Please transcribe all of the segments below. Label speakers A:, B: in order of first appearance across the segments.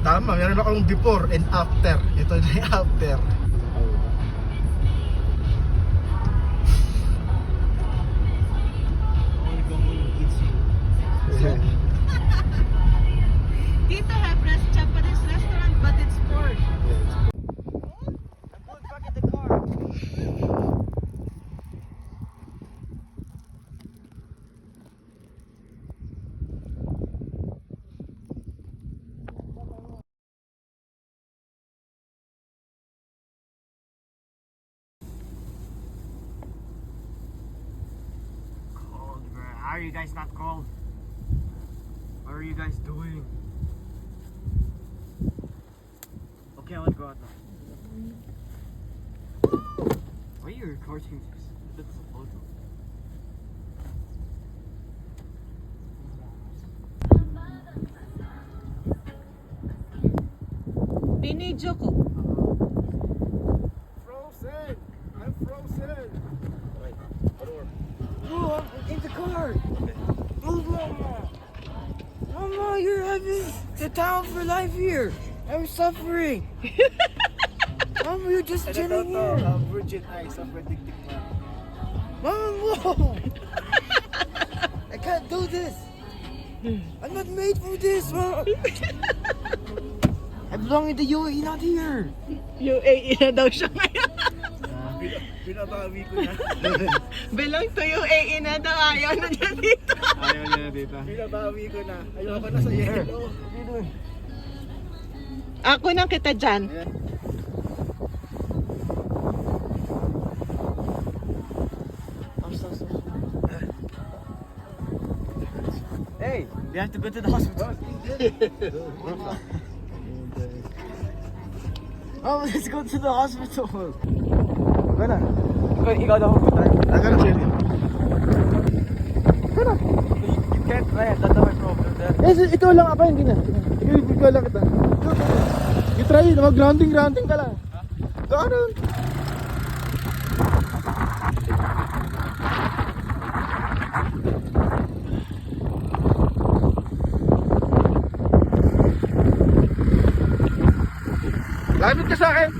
A: Tama, meron akong before and after. Ito na yung after.
B: Dito have Japanese restaurant, but it's pork. I put back in the car.
C: Cold, bro. How are you guys not cold? What are you guys doing? Okay, let's go out now. Why are you recording this? That's a photo.
B: Binidyo ko.
A: Frozen! I'm frozen!
C: Oh, I'm in the car. Oh, Mama. Mama, you're having the town for life here. I'm suffering. Mama, you're just chilling here.
A: Virgin eyes of predicting man.
C: Mama, whoa. I can't do this. I'm not made for this, Mama. I belong in the UAE, not here.
B: UAE na daw siya ngayon.
A: Pinabawi ko na.
B: Belong to UAE na daw. Ayaw na niya dito.
C: Ayaw niya dito.
A: Pinabawi ko na. Ayoko na sa yellow.
B: Ako nang kita dyan.
C: Hey, we have to go to the hospital. Oh, let's go to the hospital.
A: Wala na.
C: Ikaw daw pupunta.
A: Aga na siya.
C: You can't ride, that's my problem there.
A: Ikaw lang ako, hindi na. Ikaw lang kita. You try, mag-grounding ka lang. Go on. Lapit ka sa akin.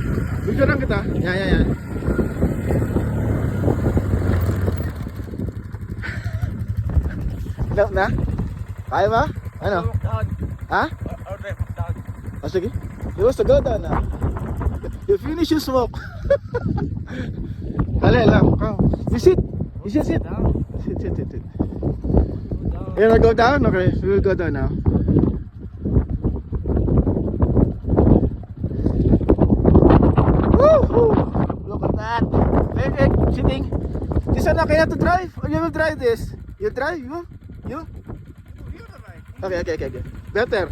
A: Video lang kita. Yan. Na? Kaya ba? Ano? Ha? Oh, sige. You was to go down now. You finish your smoke. Dali lang. Come. You sit. You should sit. Sit. You wanna go down? Okay, we will go down now. Woo! Look at that. Hey, sitting. This one okay to drive? Or you will drive this? You drive? You? Okay. Better.